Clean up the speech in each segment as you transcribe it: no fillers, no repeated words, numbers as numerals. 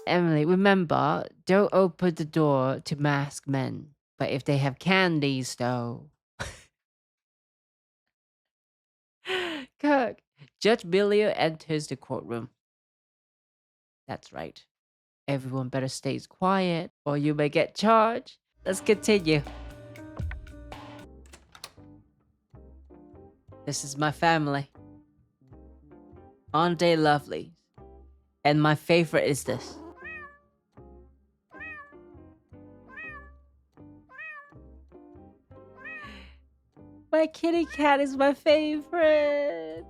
Emily, remember, don't open the door to masked men. But if they have candies, though. Kirk, Judge Billier enters the courtroom. That's right. Everyone better stay quiet or you may get charged. Let's continue. This is my family. Aren't they lovely? And my favorite is this. My kitty cat is my favorite.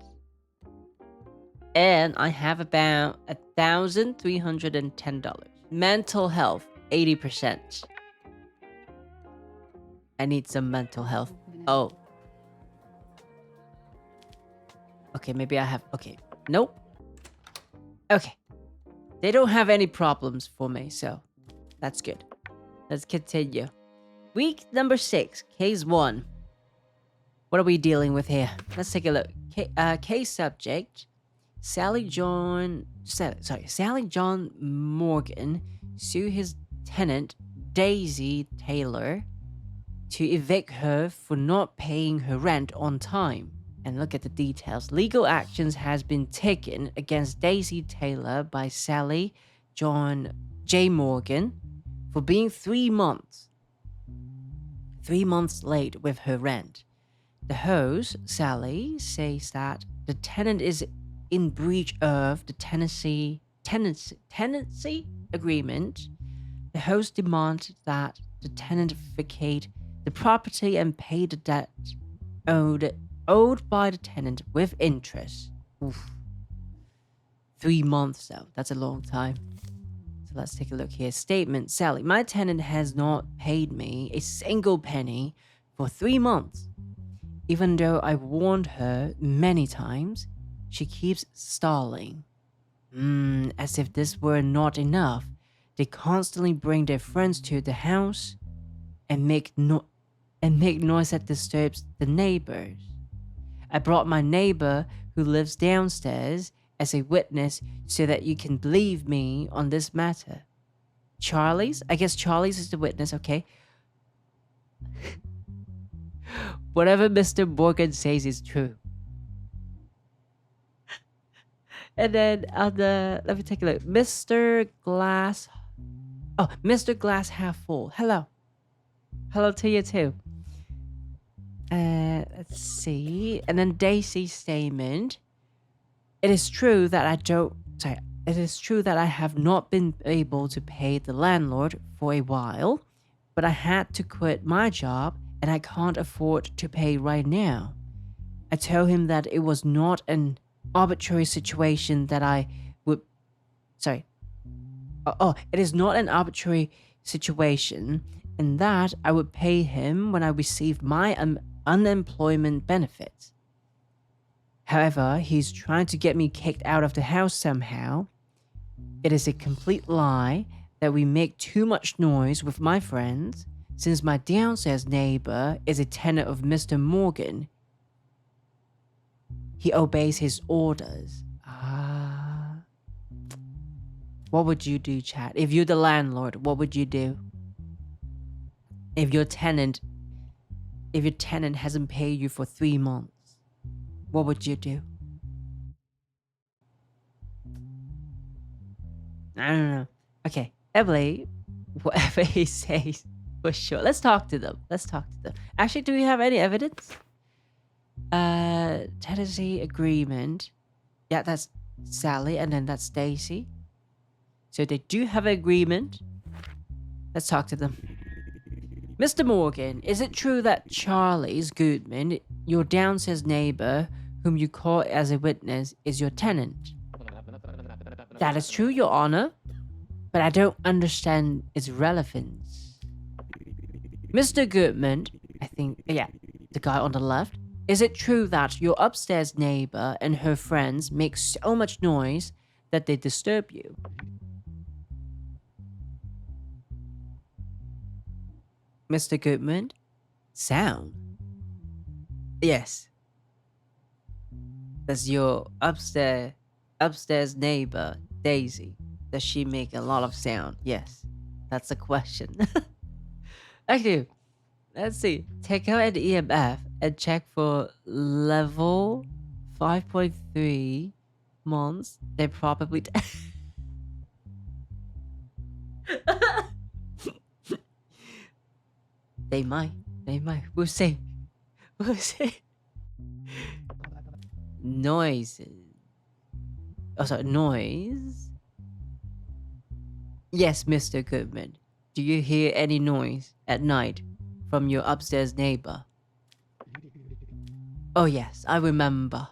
And I have about $1,310. Mental health, 80%. I need some mental health. Oh. Okay, maybe I have... Okay. Nope. Okay. They don't have any problems for me, so that's good. Let's continue. Week number 6, case 1. What are we dealing with here? Let's take a look. Case subject: Sally John Morgan sue his tenant Daisy Taylor to evict her for not paying her rent on time. And look at the details. Legal actions has been taken against Daisy Taylor by Sally John J. Morgan for being 3 months late with her rent. The host, Sally, says that the tenant is in breach of the tenancy agreement. The host demands that the tenant vacate the property and pay the debt owed by the tenant with interest. Oof. 3 months though, that's a long time. So let's take a look here. Statement: Sally, my tenant has not paid me a single penny for 3 months. Even though I warned her many times, she keeps stalling. As if this were not enough, they constantly bring their friends to the house and make noise that disturbs the neighbors. I brought my neighbor who lives downstairs as a witness so that you can believe me on this matter. Charlie's? I guess Charlie's is the witness, okay? Whatever Mr. Morgan says is true. And then let me take a look. Mr. Glass half full. Hello. Hello to you too. Let's see. And then Daisy's statement. It is true that I have not been able to pay the landlord for a while, but I had to quit my job and I can't afford to pay right now. I told him that it was not an arbitrary situation that I would... it is not an arbitrary situation and that I would pay him when I received my unemployment benefits. However, he's trying to get me kicked out of the house somehow. It is a complete lie that we make too much noise with my friends, since my downstairs neighbor is a tenant of Mr. Morgan. He obeys his orders. What would you do, chat? If you're the landlord, what would you do? If your tenant hasn't paid you for 3 months, what would you do? I don't know. Okay, Emily, whatever he says, for sure. Let's talk to them. Actually, do we have any evidence? Tenancy agreement. Yeah, that's Sally, and then that's Daisy. So they do have an agreement. Let's talk to them. Mr. Morgan, is it true that Charlie's Goodman, your downstairs neighbor, whom you call as a witness, is your tenant? That is true, Your Honor, but I don't understand its relevance. Mr. Goodman, I think, yeah, the guy on the left, is it true that your upstairs neighbor and her friends make so much noise that they disturb you? Mr. Goodman, sound? Yes. That's your upstairs neighbor, Daisy. Does she make a lot of sound? Yes. That's the question. Okay. Let's see. Take out an EMF and check for level 5.3 months. They probably. They might. They might. We'll see. We'll see. Noises. Oh, sorry. Noise. Yes, Mr. Goodman. Do you hear any noise at night from your upstairs neighbor? Oh, yes, I remember.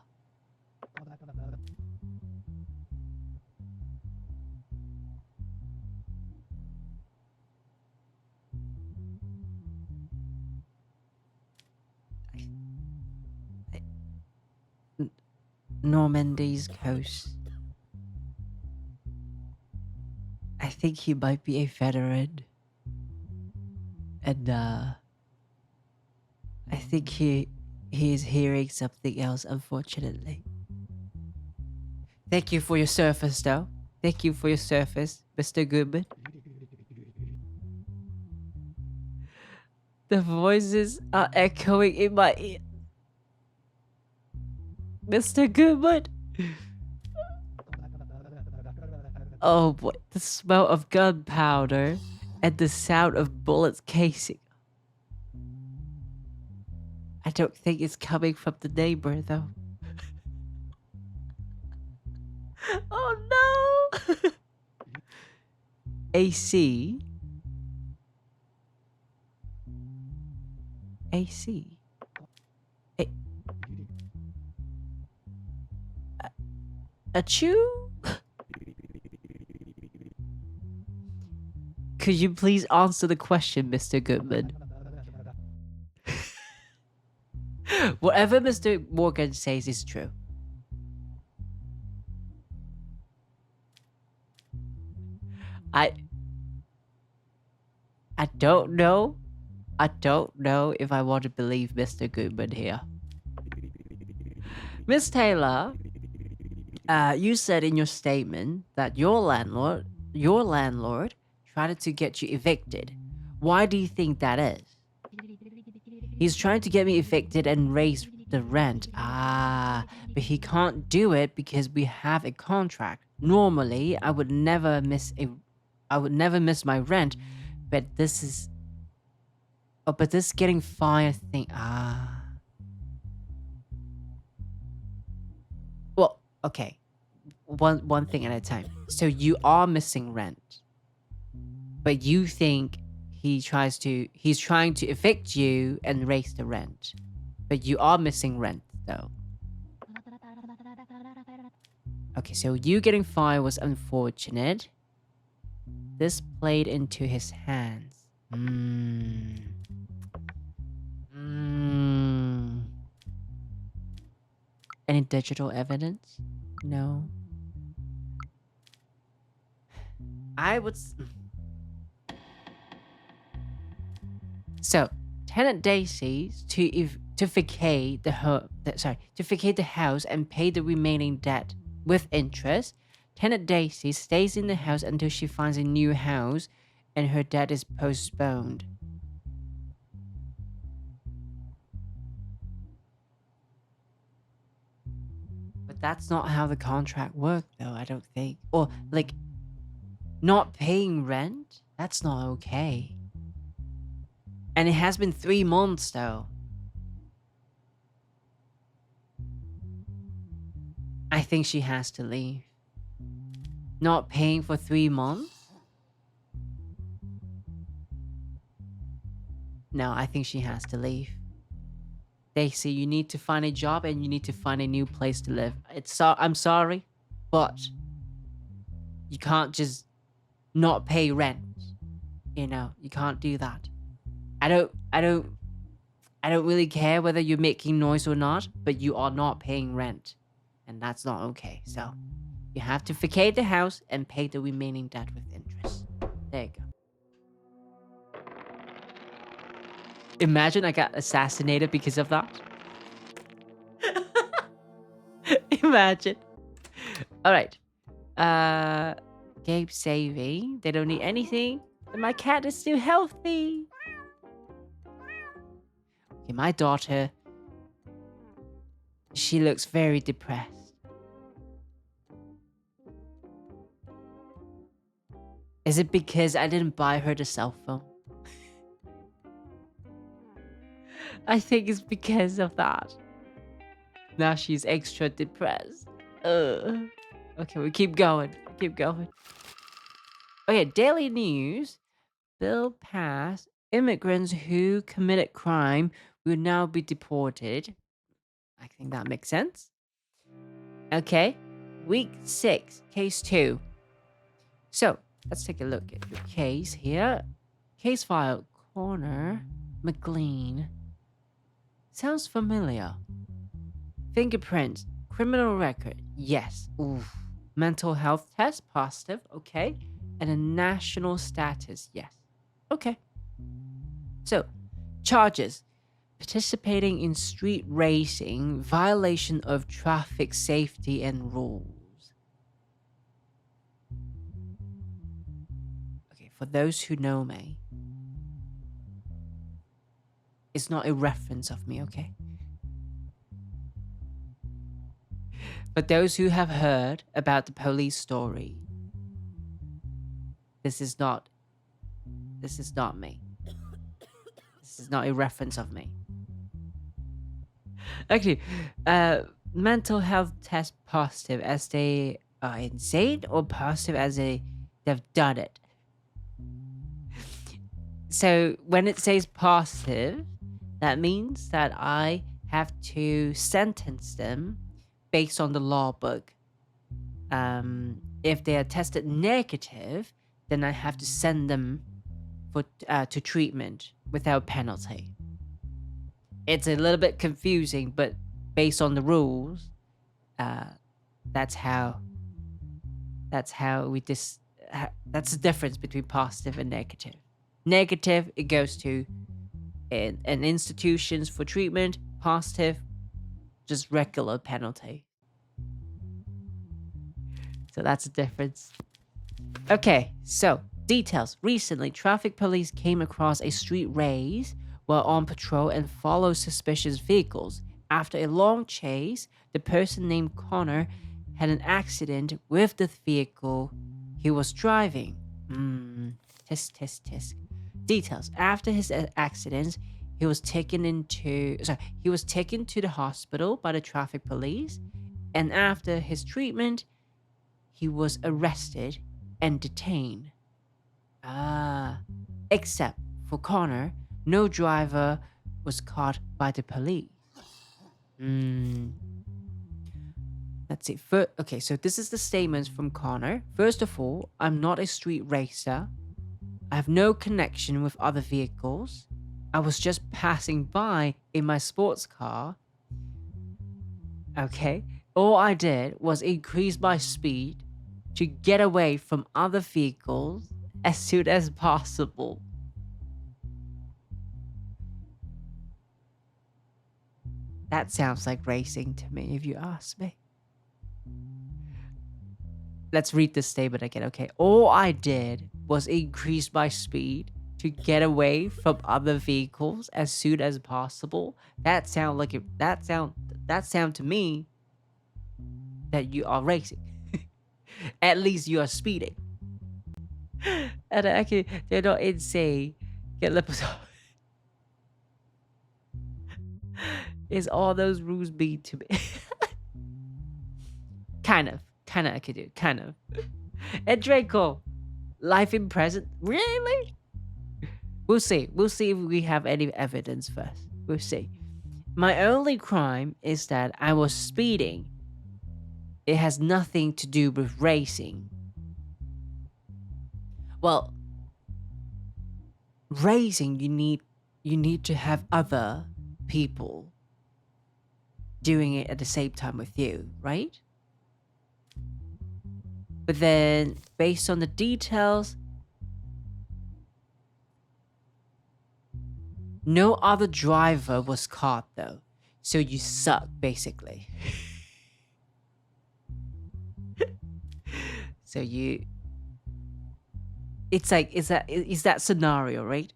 Normandy's coast. I think he might be a veteran. And I think he is hearing something else, unfortunately. Thank you for your service, though. Thank you for your service, Mr. Goodman. The voices are echoing in my ear. Mr. Goodman. Oh boy, the smell of gunpowder and the sound of bullets casing. I don't think it's coming from the neighbor, though. Oh no! AC. AC. A chew? Could you please answer the question, Mr. Goodman? Whatever Mr. Morgan says is true. I don't know. I don't know if I want to believe Mr. Goodman here. Miss Taylor, you said in your statement that your landlord tried to get you evicted. Why do you think that is? He's trying to get me evicted and raise the rent. But he can't do it because we have a contract. Normally, I would never miss my rent, but this is but this getting fired thing. Well, okay. One thing at a time. So you are missing rent, but you think he's trying to evict you and raise the rent, but you are missing rent though. Okay, so you getting fired was unfortunate. This played into his hands. Any digital evidence? No. So, tenant Daisy to vacate the house and pay the remaining debt with interest. Tenant Daisy stays in the house until she finds a new house and her debt is postponed. But that's not how the contract worked, though, I don't think. Or, like, not paying rent? That's not okay. And it has been 3 months, though. I think she has to leave. Not paying for 3 months? No, I think she has to leave. Daisy, you need to find a job and you need to find a new place to live. I'm sorry, but you can't just not pay rent. You know, you can't do that. I don't really care whether you're making noise or not, but you are not paying rent. And that's not okay. So you have to vacate the house and pay the remaining debt with interest. There you go. Imagine I got assassinated because of that. Imagine. All right. escape saving. They don't need anything. And my cat is still healthy. Okay, my daughter, she looks very depressed. Is it because I didn't buy her the cell phone? I think it's because of that. Now she's extra depressed. Okay, we keep going. Keep going. Okay, daily news. Bill passed. Immigrants who committed crime will now be deported. I think that makes sense. Okay, week 6, case 2. So, let's take a look at your case here. Case file, Connor McLean. Sounds familiar. Fingerprints, criminal record, yes. Oof. Mental health test, positive, okay. And a national status, yes. Okay. So, charges. Participating in street racing, violation of traffic safety and rules. Okay, for those who know me, it's not a reference of me, okay? But those who have heard about the police story, this is not me. This is not a reference of me. Actually, mental health test positive as they are insane or positive as they've done it. So when it says positive, that means that I have to sentence them based on the law book. If they are tested negative, then I have to send them to treatment without penalty. It's a little bit confusing, but based on the rules, that's how we that's the difference between positive and negative. Negative, it goes to an institutions for treatment. Positive, just regular penalty. So that's the difference. Okay, so details. Recently, traffic police came across a street race while on patrol and followed suspicious vehicles. After a long chase, the person named Connor had an accident with the vehicle he was driving. Test. Details. After his accident, he was taken to the hospital by the traffic police, and after his treatment, he was arrested and detained. Except for Connor, no driver was caught by the police. Let's see. Okay, so this is the statements from Connor. First of all, I'm not a street racer. I have no connection with other vehicles. I was just passing by in my sports car. Okay. All I did was increase my speed to get away from other vehicles as soon as possible. That sounds like racing to me, if you ask me. Let's read this statement again, okay? All I did was increase my speed to get away from other vehicles as soon as possible. That sound to me that you are racing. At least you are speeding. And actually, they're not insane. Get lippers off. Is all those rules mean to me? Kind of I could do. Kind of. And Draco, life in present. Really? We'll see. We'll see if we have any evidence first. We'll see. My only crime is that I was speeding. It has nothing to do with racing. Well, racing, you need to have other people doing it at the same time with you, right? But then, based on the details, no other driver was caught though. So you suck, basically. So you it's like is that scenario, right?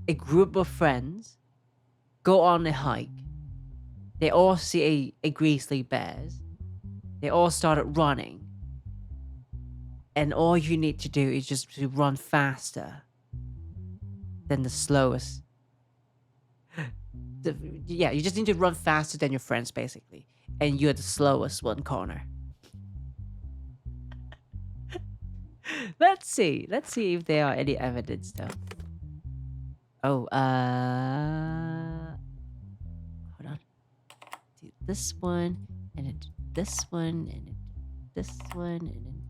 A group of friends go on a hike. They all see a grizzly bears. They all started running. And all you need to do is just to run faster than the slowest. Yeah, you just need to run faster than your friends, basically. And you're the slowest one, Connor. Let's see if there are any evidence, though. Oh, hold on. Do this one, and then this one, and then this one, and then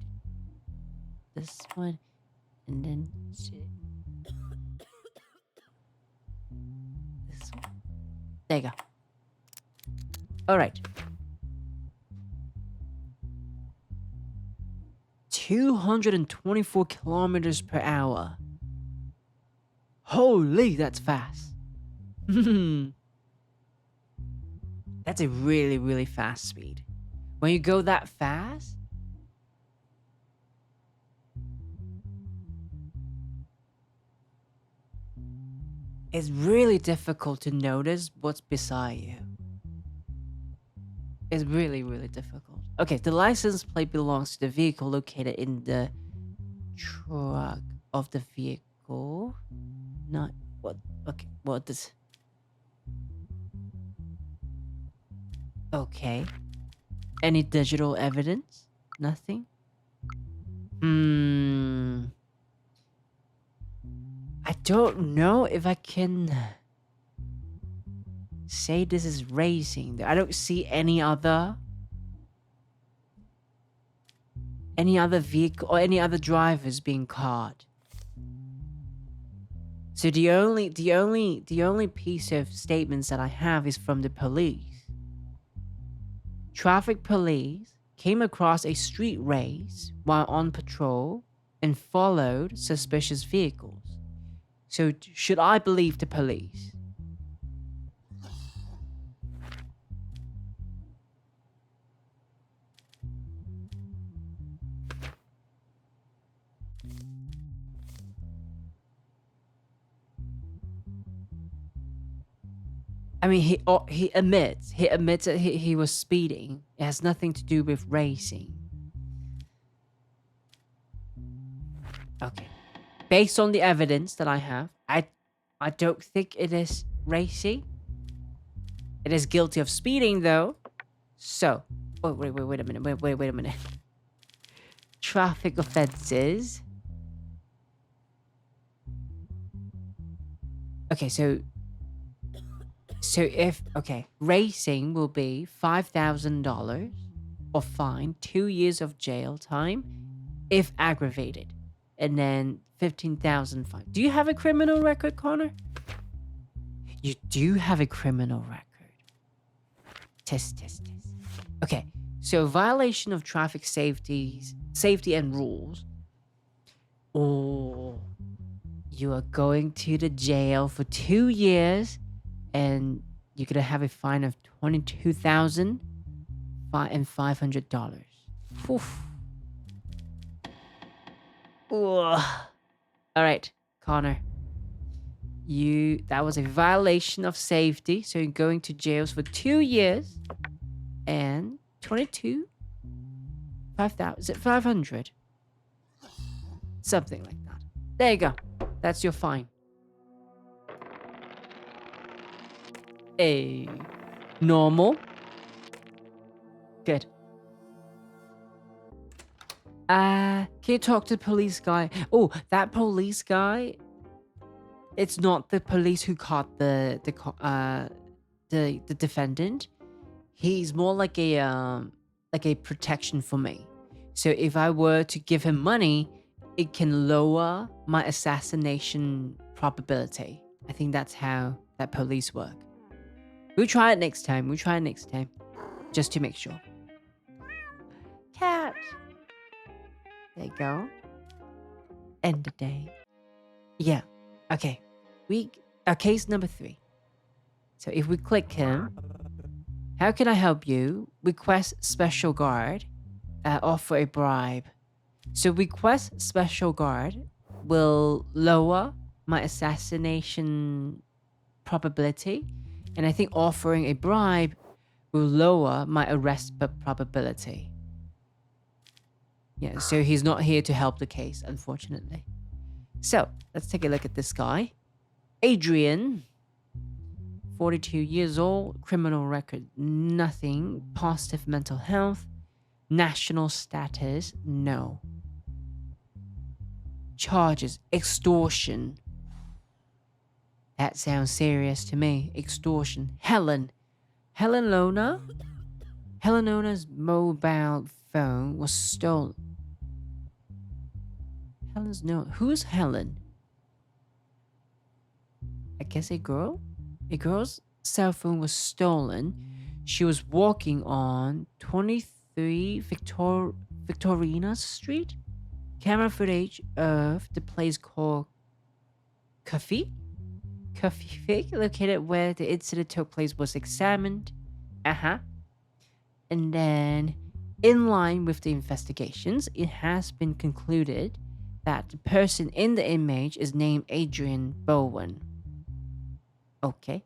this one, and then this one. There you go. All right. 224 kilometers per hour. Holy, that's fast. That's a really, really fast speed. When you go that fast, it's really difficult to notice what's beside you. It's really, really difficult. Okay, the license plate belongs to the vehicle located in the trunk of the vehicle. Not what? Okay, what this? Okay. Any digital evidence? Nothing? I don't know if I can say this is racing. I don't see any other vehicle or any other drivers being caught. So the only piece of statements that I have is from the police. Traffic police came across a street race while on patrol and followed suspicious vehicles. So should I believe the police? I mean, he admits that he was speeding. It has nothing to do with racing. Okay. Based on the evidence that I have, I don't think it is racing. It is guilty of speeding, though. So, wait a minute. Wait a minute. Traffic offenses. Okay, so if racing will be $5,000 or fine, 2 years of jail time if aggravated, and then 15,000 fine. Do you have a criminal record, Connor? You do have a criminal record. Test. Okay, so violation of traffic safety and rules. Oh, you are going to the jail for 2 years. And you're gonna have a fine of $22,500. Oof. All right, Connor. That was a violation of safety, so you're going to jail for 2 years and 5,000. Is it 500? Something like that. There you go. That's your fine. A normal. Good. Can you talk to the police guy? Oh, that police guy. It's not the police who caught the defendant. He's more like a protection for me. So if I were to give him money, it can lower my assassination probability. I think that's how that police work. We'll try it next time. Just to make sure. Cat. There you go. End the day. Yeah. Okay. Case number 3. So if we click him, how can I help you? Request special guard. Offer a bribe. So request special guard will lower my assassination probability, and I think offering a bribe will lower my arrest probability. Yeah, so he's not here to help the case, unfortunately. So let's take a look at this guy. Adrian, 42 years old, criminal record, nothing, positive mental health, national status, no. Charges, extortion. That sounds serious to me. Extortion. Helen Lona. Helen Lona's mobile phone was stolen. Who's Helen? I guess a girl? A girl's cell phone was stolen. She was walking on 23 Victorina Street. Camera footage of the place called Coffee located where the incident took place was examined. And then, in line with the investigations, it has been concluded that the person in the image is named Adrian Bowen. Okay.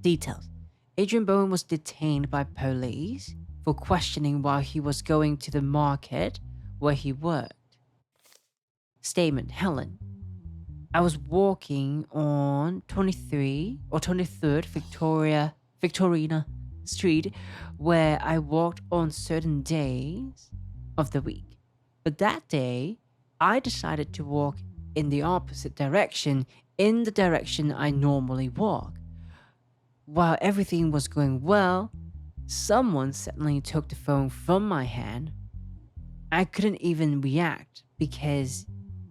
Details. Adrian Bowen was detained by police for questioning while he was going to the market where he worked. Statement. Helen. I was walking on 23rd Victorina Street, where I walked on certain days of the week. But that day, I decided to walk in the opposite direction, in the direction I normally walk. While everything was going well, someone suddenly took the phone from my hand. I couldn't even react because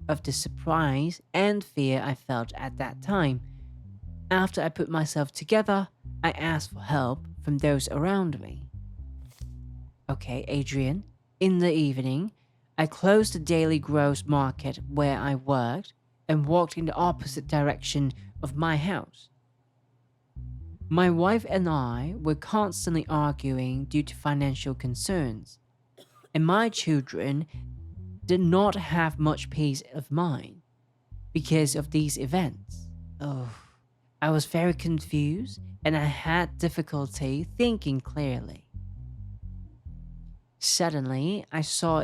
of the surprise and fear I felt at that time. After I put myself together, I asked for help from those around me. Okay, Adrian. In the evening, I closed the daily grocery market where I worked and walked in the opposite direction of my house. My wife and I were constantly arguing due to financial concerns, and my children did not have much peace of mind because of these events. I was very confused and I had difficulty thinking clearly. Suddenly, I saw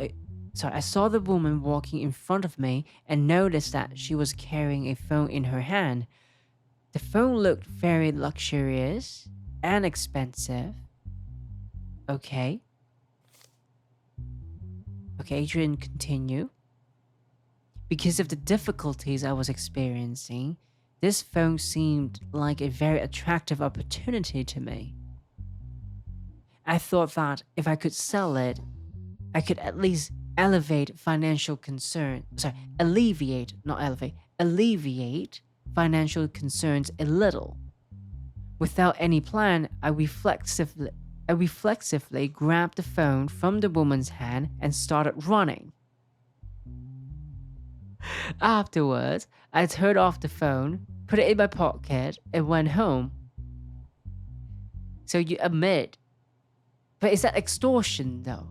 the woman walking in front of me and noticed that she was carrying a phone in her hand. The phone looked very luxurious and expensive. Okay, Adrian, continue. Because of the difficulties I was experiencing, this phone seemed like a very attractive opportunity to me. I thought that if I could sell it, I could at least alleviate financial concerns financial concerns a little. Without any plan, I reflexively grabbed the phone from the woman's hand and started running. Afterwards, I turned off the phone, put it in my pocket, and went home. So you admit. But is that extortion, though?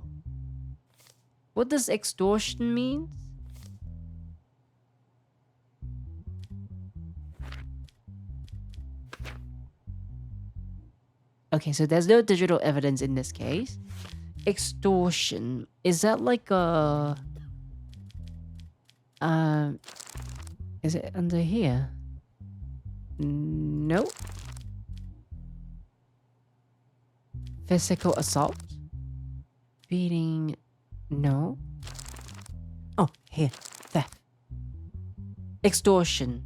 What does extortion mean? Okay, so there's no digital evidence in this case. Extortion, is that like a... is it under here? Nope. Physical assault? Beating... No. Oh, here. Theft. Extortion.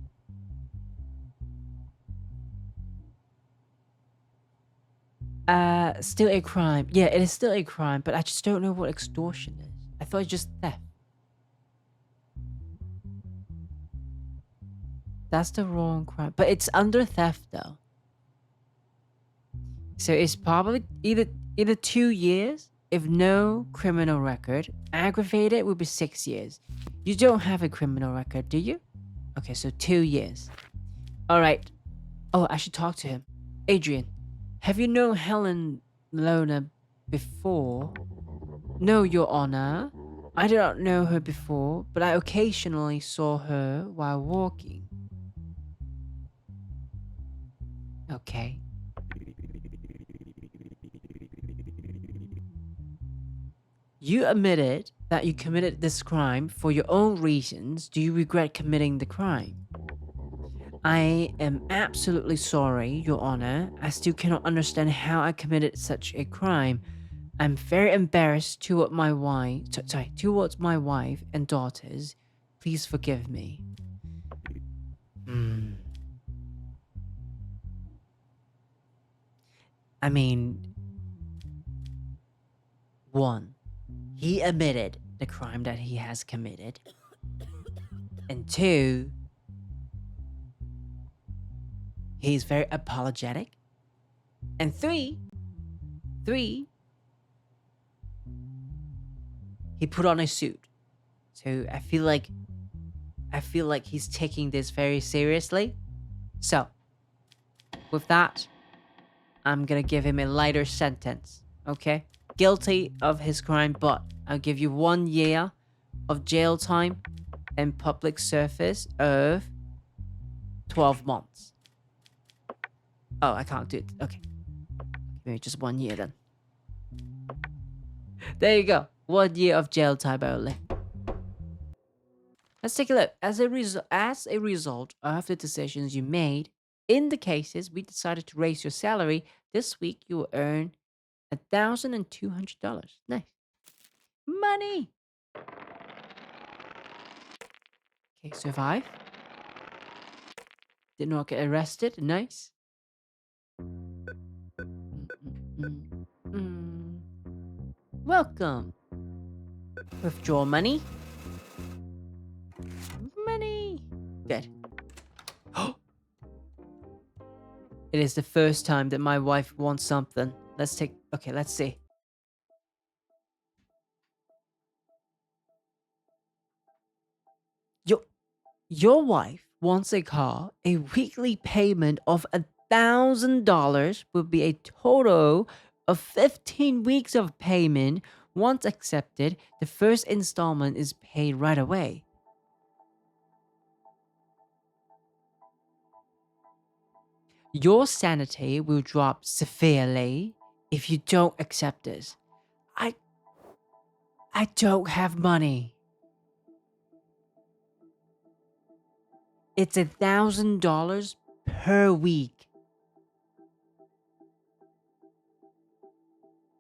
Still a crime. Yeah, it is still a crime, but I just don't know what extortion is. I thought it's just theft. That's the wrong crime. But it's under theft, though. So it's probably either 2 years, if no criminal record. Aggravated would be 6 years. You don't have a criminal record, do you? Okay, so 2 years. Alright. Oh, I should talk to him. Adrian, have you known Helen Lona before? No, Your Honor. I did not know her before, but I occasionally saw her while walking. Okay. You admitted that you committed this crime for your own reasons. Do you regret committing the crime? I am absolutely sorry, Your Honor. I still cannot understand how I committed such a crime. I'm very embarrassed toward my wife, towards my wife and daughters. Please forgive me. Hmm. I mean, one, he admitted the crime that he has committed, and two, he's very apologetic, and three, he put on a suit. So I feel like he's taking this very seriously. So, with that, I'm gonna give him a lighter sentence. Okay? Guilty of his crime, but I'll give you 1 year of jail time and public service of 12 months. Oh, I can't do it. Okay. Maybe just 1 year then. There you go. 1 year of jail time only. Let's take a look. As a result of the decisions you made in the cases, we decided to raise your salary. This week you will earn $1,200. Nice. Money. Okay, survive. Did not get arrested. Nice. Mm. Welcome. Withdraw money. Money. Good. It is the first time that my wife wants something. Let's see. Your wife wants a car. A weekly payment of $1,000 would be a total of 15 weeks of payment. Once accepted, the first installment is paid right away. Your sanity will drop severely if you don't accept this. I I don't have money. It's $1,000 per week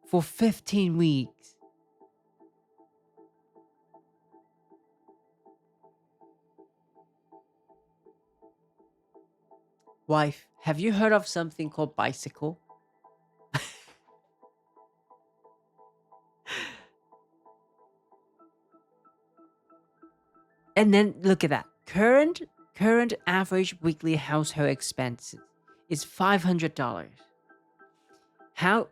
for 15 weeks. Wife, have you heard of something called bicycle? And then look at that. Current average weekly household expenses is $500. How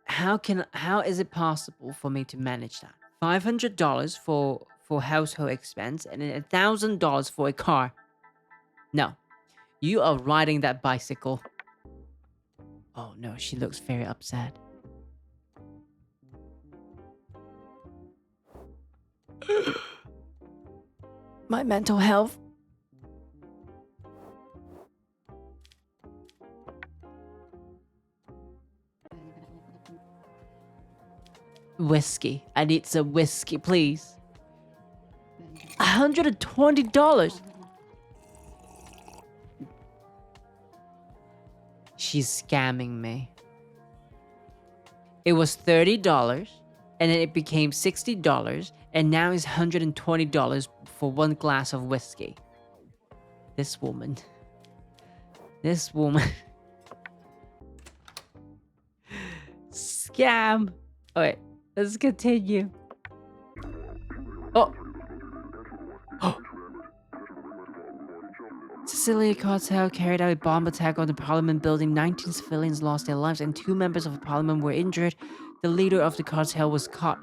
how is it possible for me to manage that? $500 for household expense and then $1,000 for a car. No, you are riding that bicycle. Oh no, she looks very upset. My mental health. Whiskey. I need some whiskey, please. $120. She's scamming me. It was $30 and then it became $60 and now it's $120 for one glass of whiskey. This woman. Scam. Alright, let's continue. Oh. Sicily cartel carried out a bomb attack on the parliament building. 19 civilians lost their lives and 2 members of the parliament were injured. The leader of the cartel was caught.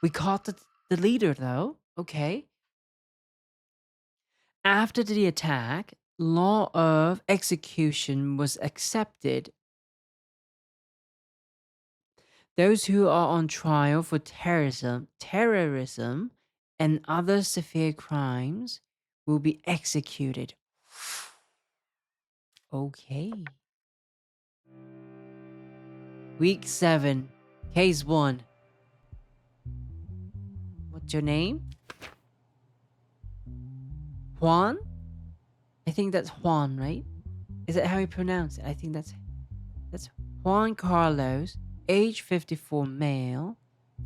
We caught the leader though. Okay. After the attack, law of execution was accepted Those who are on trial for terrorism, and other severe crimes will be executed. Okay. Week 7, Case 1. What's your name? Juan? I think that's Juan, right? Is that how you pronounce it? I think that's Juan Carlos, age 54, male,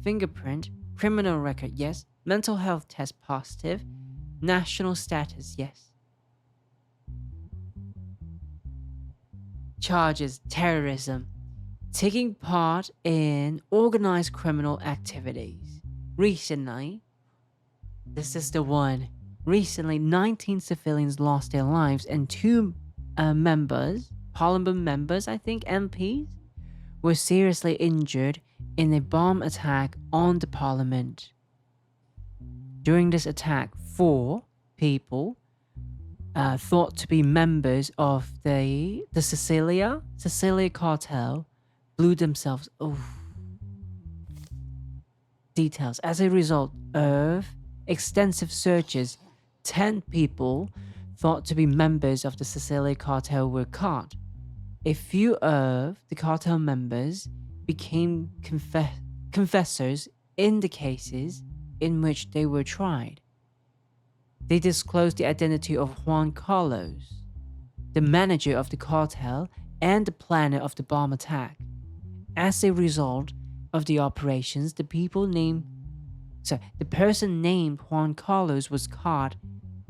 fingerprint, criminal record, yes, mental health test positive, national status, yes. Charges: terrorism, taking part in organized criminal activities. Recently, this is the one. Recently, 19 civilians lost their lives and 2 parliament members, I think, MPs, were seriously injured in a bomb attack on the parliament. During this attack, 4 people thought to be members of the Sicilia cartel blew themselves. Details: as a result of extensive searches, 10 people thought to be members of the Sicilia cartel were caught. A few of the cartel members became confessors in the cases in which they were tried. They disclosed the identity of Juan Carlos, the manager of the cartel and the planner of the bomb attack. As a result of the operations, the person named Juan Carlos was caught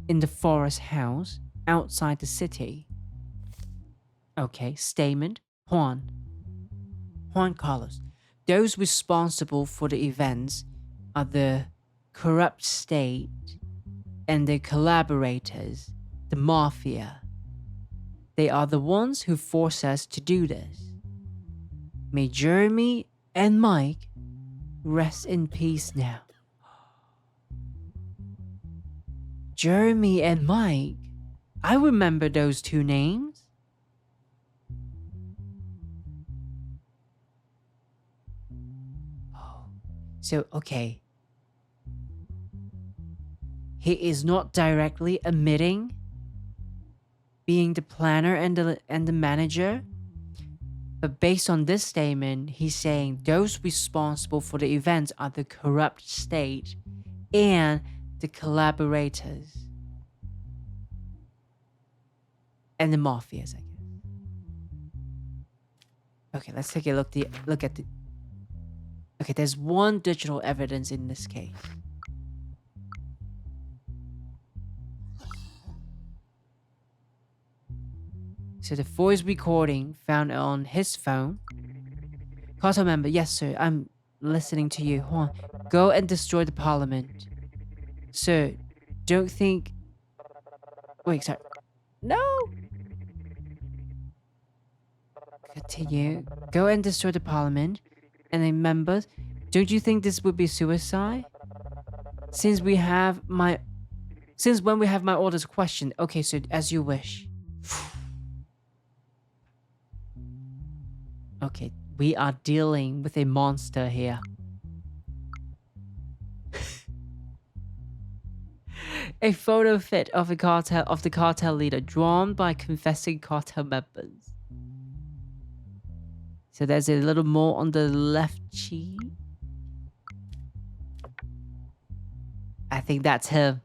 in the forest house outside the city. Okay, statement: Juan Carlos. Those responsible for the events are the corrupt state and their collaborators, the mafia. They are the ones who force us to do this. May Jeremy and Mike rest in peace now. Jeremy and Mike? I remember those 2 names. Oh, so okay. He is not directly admitting being the planner and the manager, but based on this statement, he's saying those responsible for the events are the corrupt state and the collaborators and the mafias, I guess. Okay, let's take a look at the. Okay, there's 1 digital evidence in this case. So the voice recording found on his phone. Cartel member: yes, sir, I'm listening to you. Juan, go and destroy the parliament. Sir, don't think. Wait, sorry. No! Continue. Go and destroy the parliament. And then members, don't you think this would be suicide? Since when we have my orders questioned. Okay, sir, as you wish. Okay, we are dealing with a monster here. A photo fit of the cartel leader drawn by confessing cartel members. So there's a little more on the left cheek. I think that's him.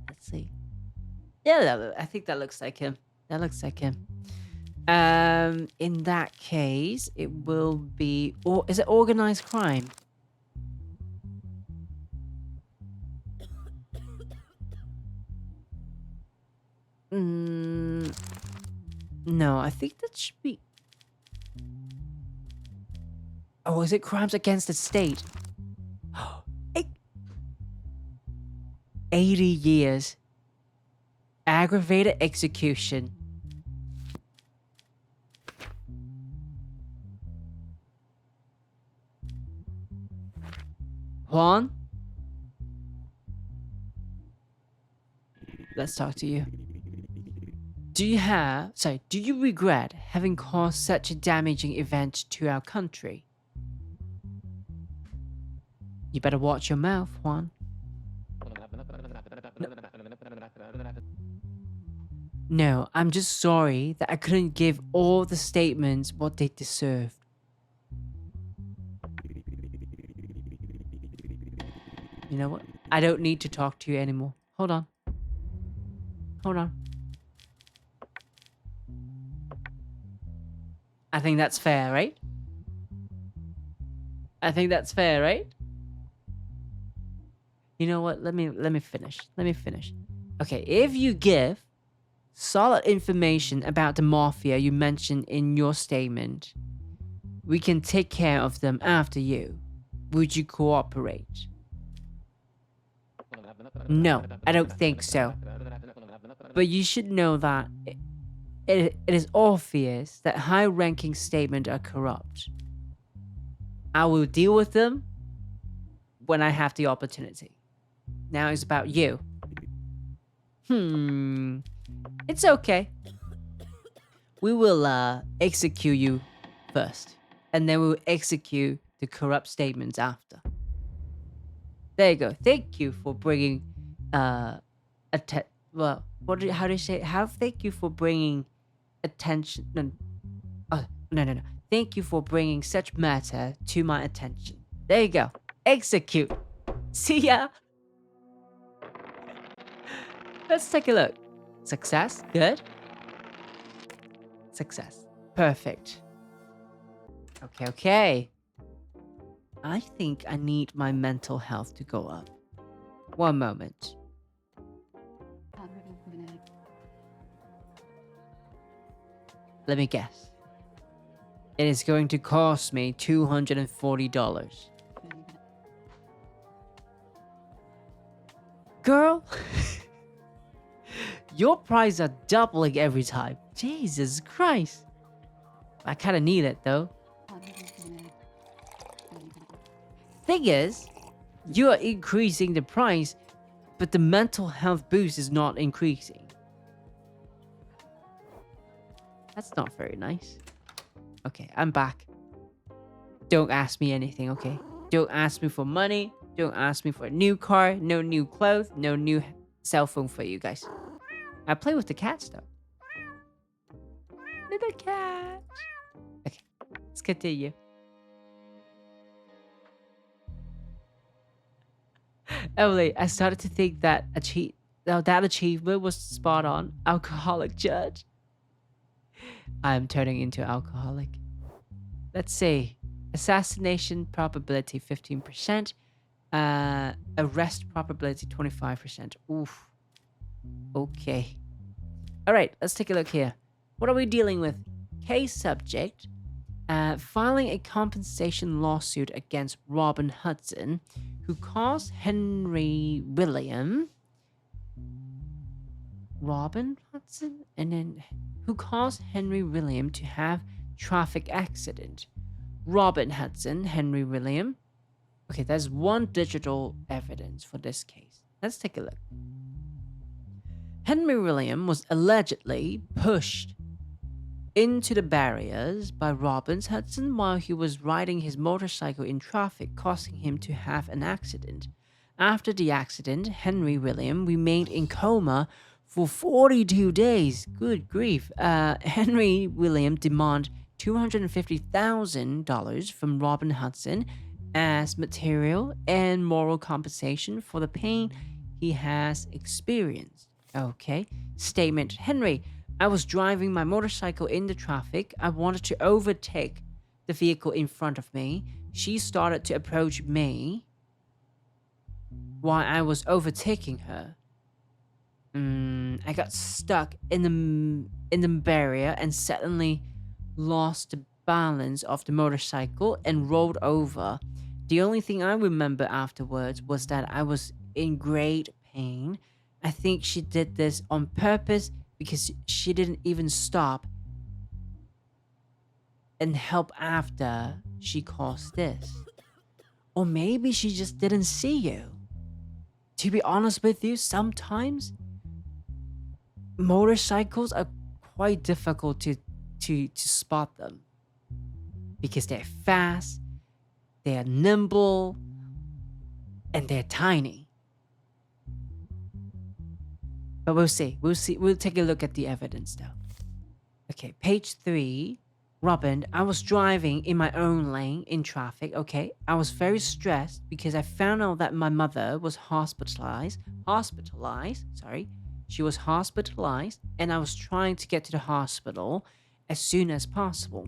Let's see. Yeah, I think that looks like him. In that case, it will be, or is it organized crime? No, I think that should be. Oh, is it crimes against the state? 80 years. Aggravated execution. Juan? let's talk to you. Do you regret having caused such a damaging event to our country? You better watch your mouth, Juan. No, I'm just sorry that I couldn't give all the statements what they deserved. You know what? I don't need to talk to you anymore. Hold on. Hold on. I think that's fair, right? I think that's fair, right? You know what? Let me finish. Let me finish. Okay, if you give solid information about the mafia you mentioned in your statement, we can take care of them after you. Would you cooperate? No, I don't think so. But you should know that it is obvious that high-ranking statements are corrupt. I will deal with them when I have the opportunity. Now it's about you. It's okay. We will execute you first, and then we will execute the corrupt statements after. There you go. Thank you for bringing how do you say? Thank you for bringing attention. No. Thank you for bringing such matter to my attention. There you go. Execute. See ya. Let's take a look. Success. Good. Success. Perfect. Okay. I think I need my mental health to go up. One moment. Let me guess. It is going to cost me $240. Girl, your prices are doubling every time. Jesus Christ. I kind of need it though. Thing is, you are increasing the price, but the mental health boost is not increasing. That's not very nice. Okay, I'm back. Don't ask me anything, okay? Don't ask me for money. Don't ask me for a new car. No new clothes. No new cell phone for you guys. I play with the cats though. Little cat. Okay, let's continue. Emily, I started to think that that achievement was spot on. Alcoholic judge. I'm turning into alcoholic. Let's see. Assassination probability 15%. Arrest probability 25%. Oof. Okay. Alright, let's take a look here. What are we dealing with? Case subject. Filing a compensation lawsuit against Robin Hudson, who caused Henry William. Robin Hudson? And then who caused Henry William to have traffic accident. Robin Hudson, Henry William. Okay, there's one digital evidence for this case. Let's take a look. Henry William was allegedly pushed into the barriers by Robin Hudson while he was riding his motorcycle in traffic, causing him to have an accident. After the accident, Henry William remained in coma for 42 days. Good grief. Henry William demanded $250,000 from Robin Hudson as material and moral compensation for the pain he has experienced. Okay. Statement. Henry, I was driving my motorcycle in the traffic. I wanted to overtake the vehicle in front of me. She started to approach me while I was overtaking her. I got stuck in the barrier and suddenly lost the balance of the motorcycle and rolled over. The only thing I remember afterwards was that I was in great pain. I think she did this on purpose because she didn't even stop and help after she caused this. Or maybe she just didn't see you. To be honest with you, sometimes motorcycles are quite difficult to spot them because they're fast, they're nimble, and they're tiny. But we'll see. We'll take a look at the evidence though. Okay, page 3. Robin, I was driving in my own lane in traffic, okay? I was very stressed because I found out that my mother was sorry. She was hospitalized, and I was trying to get to the hospital as soon as possible.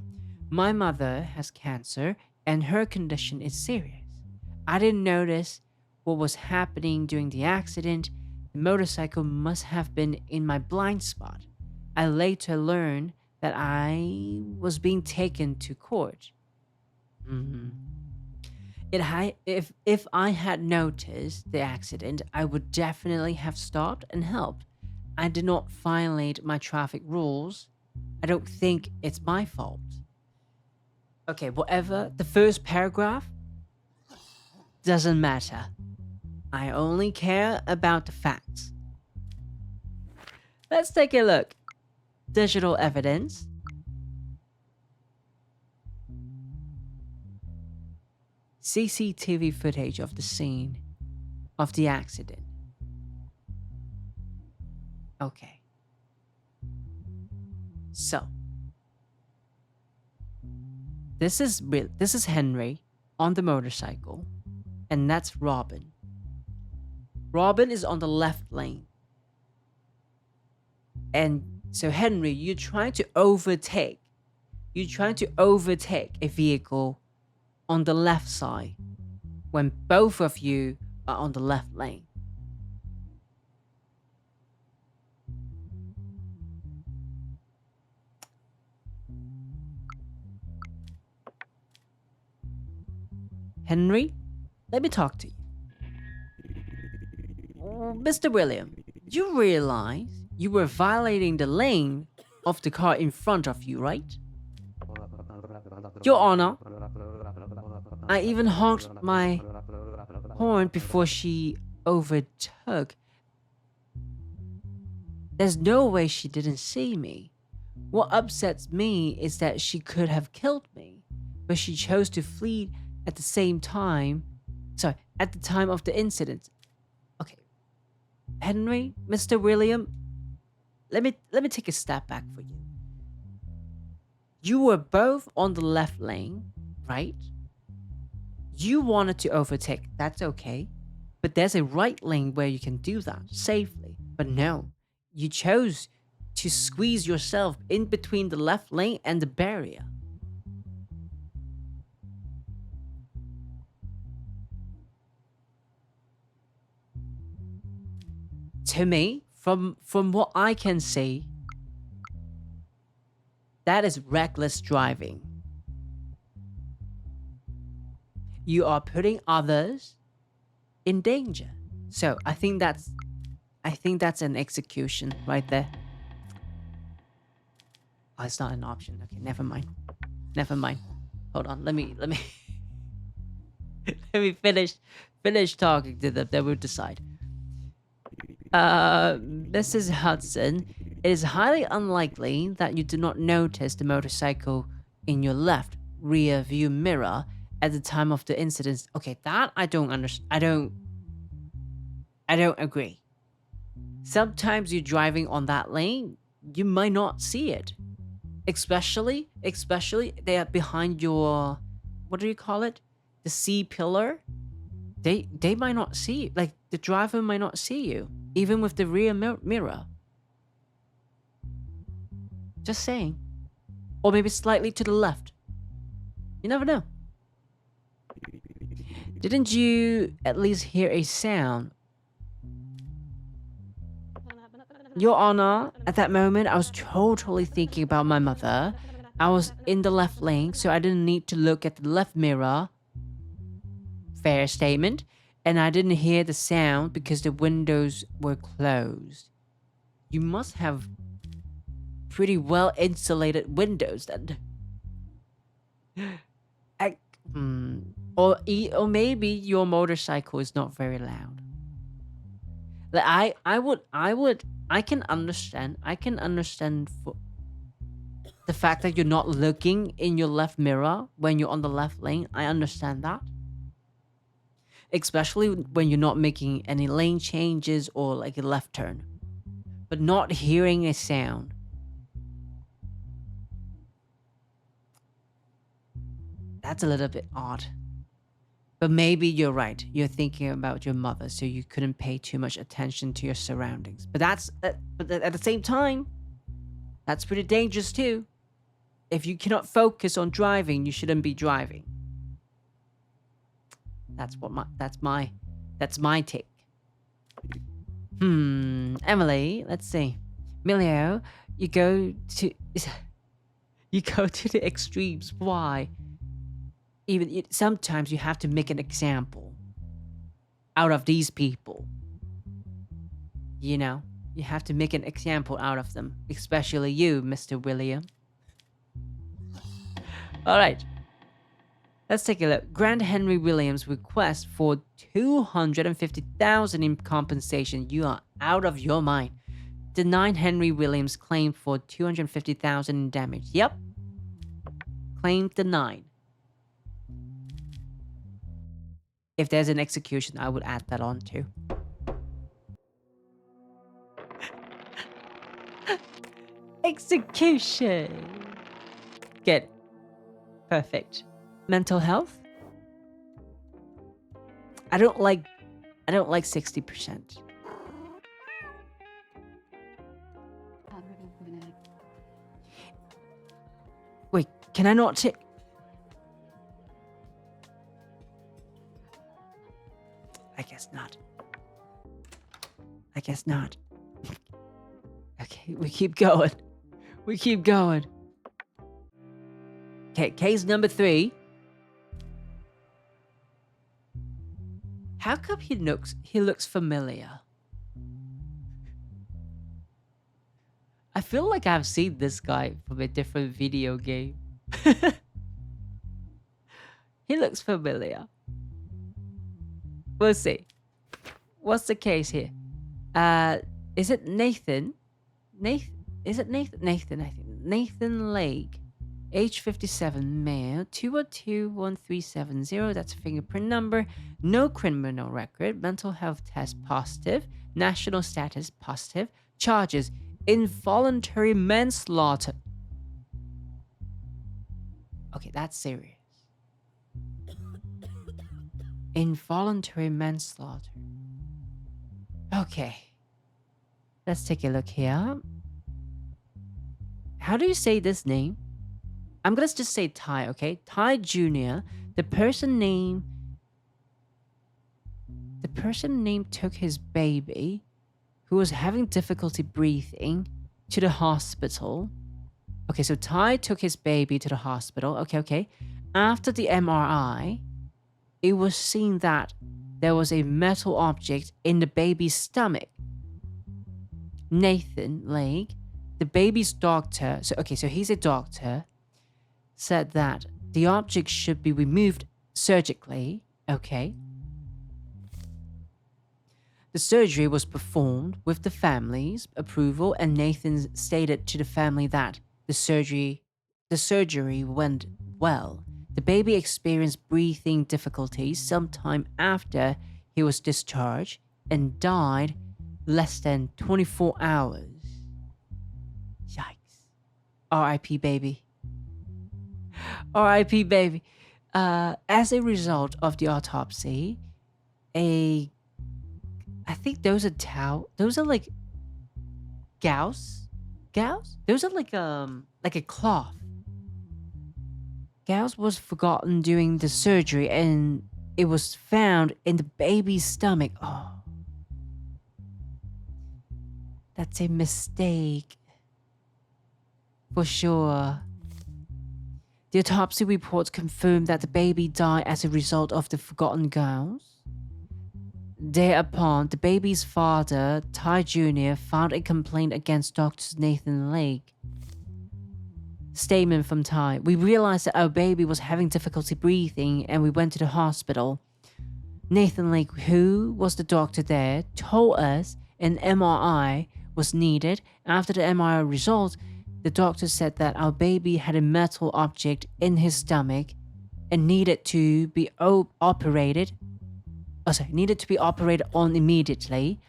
My mother has cancer, and her condition is serious. I didn't notice what was happening during the accident. The motorcycle must have been in my blind spot. I later learned that I was being taken to court. Mhm. If I had noticed the accident, I would definitely have stopped and helped. I did not violate my traffic rules. I don't think it's my fault. Okay, whatever. The first paragraph doesn't matter. I only care about the facts. Let's take a look. Digital evidence. CCTV footage of the scene of the accident. Okay. So, this is Henry on the motorcycle, and that's Robin. Robin is on the left lane. And so Henry, you're trying to overtake a vehicle on the left side when both of you are on the left lane. Henry, let me talk to you. Mr. William, you realize you were violating the lane of the car in front of you, right? Your Honor, I even honked my horn before she overtook. There's no way she didn't see me. What upsets me is that she could have killed me, but she chose to flee at the same time. Sorry, at the time of the incident. Okay, Henry, Mr. William, let me take a step back for you. You were both on the left lane, right? You wanted to overtake, that's okay. But there's a right lane where you can do that safely. But no, you chose to squeeze yourself in between the left lane and the barrier. To me, from what I can see, that is reckless driving. You are putting others in danger. So I think that's an execution right there. Oh, it's not an option. Okay, never mind. Hold on. Let me let me finish talking to them. Then we'll decide. Mrs. Hudson, it is highly unlikely that you did not notice the motorcycle in your left rear view mirror at the time of the incident. Okay, that I don't understand. I don't agree. Sometimes you're driving on that lane, you might not see it. Especially they are behind your, what do you call it? The C pillar. They might not see you. Like the driver might not see you, even with the rear mirror. Just saying. Or maybe slightly to the left. You never know. Didn't you at least hear a sound? Your Honor, at that moment, I was totally thinking about my mother. I was in the left lane, so I didn't need to look at the left mirror. Fair statement. And I didn't hear the sound because the windows were closed. You must have pretty well insulated windows then. Or maybe your motorcycle is not very loud. Like I can understand. I can understand for the fact that you're not looking in your left mirror when you're on the left lane. I understand that. Especially when you're not making any lane changes or like a left turn. But not hearing a sound. That's a little bit odd. But maybe you're right. You're thinking about your mother, so you couldn't pay too much attention to your surroundings. But but at the same time, that's pretty dangerous too. If you cannot focus on driving, you shouldn't be driving. That's my take. Emily, let's see. Milio, you go to the extremes. Why? Sometimes you have to make an example out of these people. You know, you have to make an example out of them, especially you, Mr. William. All right. Let's take a look. Grant Henry Williams' request for $250,000 in compensation. You are out of your mind. Denied Henry Williams' claim for $250,000 in damage. Yep. Claim denied. If there's an execution, I would add that on too. Execution. Good. Perfect. Mental health. I don't like 60%. Wait, can I not take? I guess not. I guess not. Okay, we keep going. We keep going. Okay, case number 3. How come he looks familiar? I feel like I've seen this guy from a different video game. He looks familiar. We'll see. What's the case here? Is it Nathan? Is it Nathan? Nathan Lake. Age 57, male, 2021370. That's a fingerprint number. No criminal record. Mental health test positive. National status positive. Charges involuntary manslaughter. Okay, that's serious. Involuntary manslaughter. Okay. Let's take a look here. How do you say this name? I'm gonna just say Ty, okay? Ty Jr. The person named took his baby, who was having difficulty breathing, to the hospital. Okay, so Ty took his baby to the hospital. Okay. After the MRI, it was seen that there was a metal object in the baby's stomach. Nathan Lake, the baby's doctor, so he's a doctor, said that the object should be removed surgically. Okay. The surgery was performed with the family's approval, and Nathan stated to the family that the surgery went well. The baby experienced breathing difficulties sometime after he was discharged and died less than 24 hours. Yikes. R.I.P. baby. R.I.P. baby. As a result of the autopsy, I think those are like gauze. Those are like a cloth. Gauze was forgotten during the surgery, and it was found in the baby's stomach. Oh, that's a mistake. For sure. The autopsy reports confirmed that the baby died as a result of the forgotten gauze. Thereupon, the baby's father, Ty Jr., filed a complaint against Dr. Nathan Lake. Statement from Ty: "We realized that our baby was having difficulty breathing and we went to the hospital. Nathan Lake, who was the doctor there, told us an MRI was needed. After the MRI result, the doctor said that our baby had a metal object in his stomach and needed to be operated on immediately.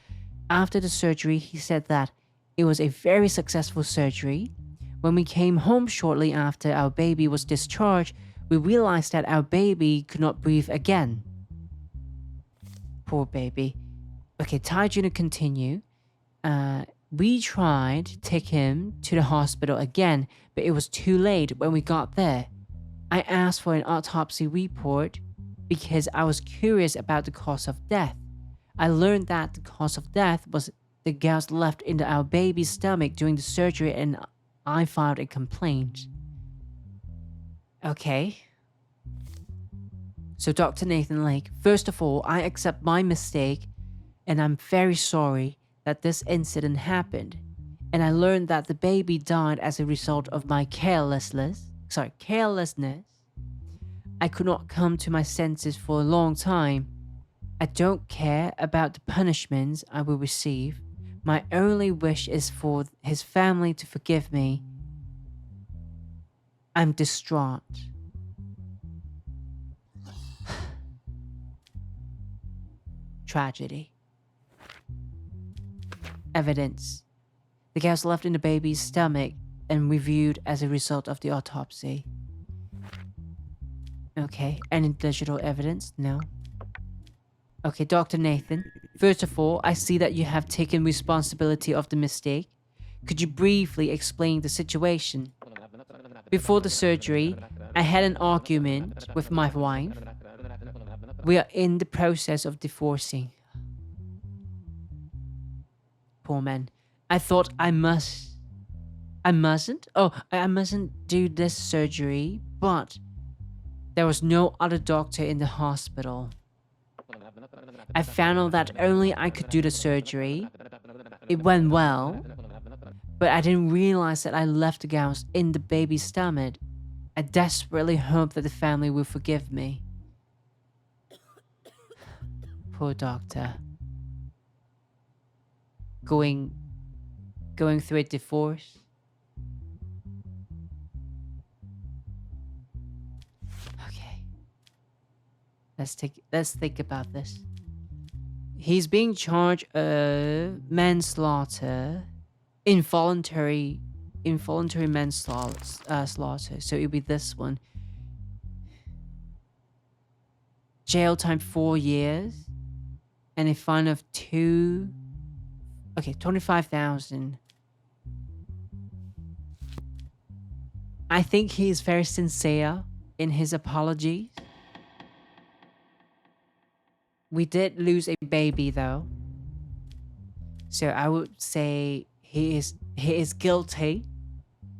After the surgery, he said that it was a very successful surgery. When we came home shortly after our baby was discharged, we realized that our baby could not breathe again. Poor baby. Okay, Tai Jr. continue. We tried to take him to the hospital again, but it was too late when we got there. I asked for an autopsy report because I was curious about the cause of death. I learned that the cause of death was the gas left in our baby's stomach during the surgery, and I filed a complaint. Okay. So Dr. Nathan Lake, first of all, I accept my mistake, and I'm very sorry that this incident happened. And I learned that the baby died as a result of my carelessness. I could not come to my senses for a long time. I don't care about the punishments I will receive. My only wish is for his family to forgive me. I'm distraught. Tragedy. Evidence. The gas left in the baby's stomach and reviewed as a result of the autopsy. Okay, any digital evidence? No. Okay, Dr. Nathan, first of all, I see that you have taken responsibility of the mistake. Could you briefly explain the situation? Before the surgery, I had an argument with my wife. We are in the process of divorcing. Poor man. I thought I mustn't do this surgery, but there was no other doctor in the hospital. I found out that only I could do the surgery. It went well, but I didn't realize that I left the gauze in the baby's stomach. I desperately hope that the family will forgive me. Poor doctor. Going through a divorce. Okay. Let's think about this. He's being charged of manslaughter, involuntary manslaughter. So it'll be this one. Jail time 4 years, and a fine of 25,000. I think he is very sincere in his apologies. We did lose a baby though. So I would say he is guilty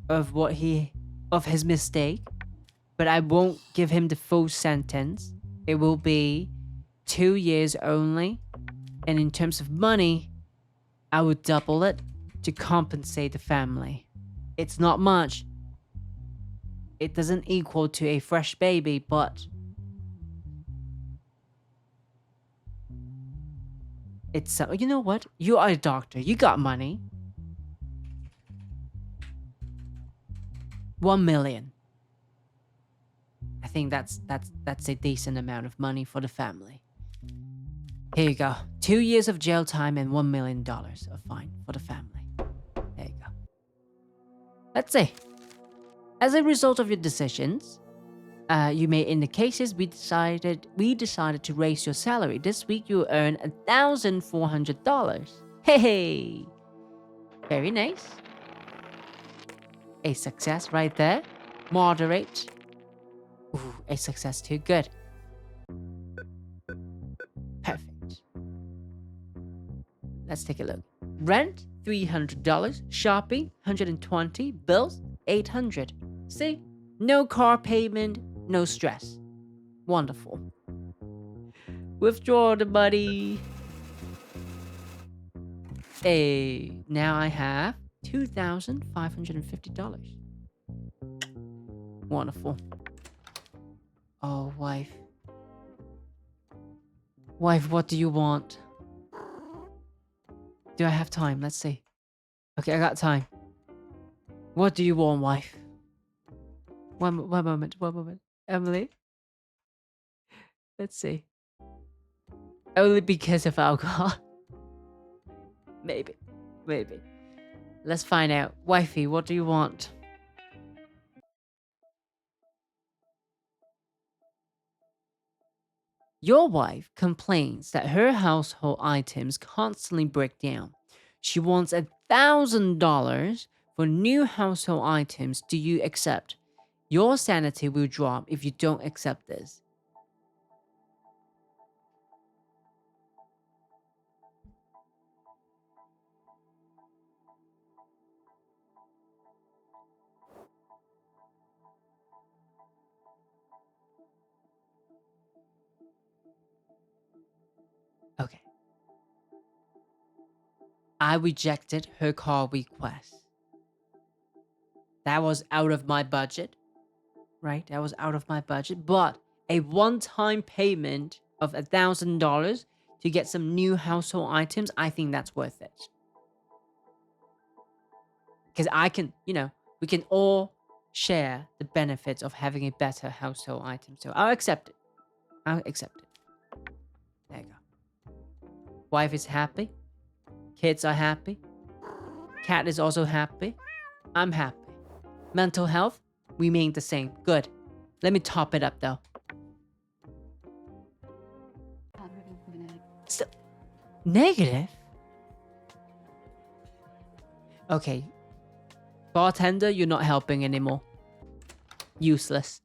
of his mistake, but I won't give him the full sentence. It will be 2 years only. And in terms of money, I would double it to compensate the family. It's not much. It doesn't equal to a fresh baby, but it's, you know what? You are a doctor. You got money. 1 million. I think that's a decent amount of money for the family. Here you go. 2 years of jail time and $1 million of fine for the family. There you go. Let's see. As a result of your decisions you made in the cases, we decided to raise your salary. This week you earn $1,400. Hey, very nice. A success right there. Moderate. Ooh, a success too. Good. Perfect. Let's take a look. Rent, $300. Shopping, $120. Bills, $800. See? No car payment, no stress. Wonderful. Withdraw the money. Hey, now I have $2,550. Wonderful. Oh, wife. Wife, what do you want? Do I have time? Let's see. Okay, I got time. What do you want, wife? One moment. Emily? Let's see. Only because of alcohol. Maybe. Let's find out. Wifey, what do you want? Your wife complains that her household items constantly break down. She wants $1,000 for new household items. Do you accept? Your sanity will drop if you don't accept this. Okay. I rejected her car request. That was out of my budget, right? That was out of my budget. But a one-time payment of $1,000 to get some new household items, I think that's worth it. Because I can, we can all share the benefits of having a better household item. So I'll accept it. There you go. Wife is happy. Kids are happy. Cat is also happy. I'm happy. Mental health remain the same. Good. Let me top it up though. Still negative? Okay. Bartender, you're not helping anymore. Useless.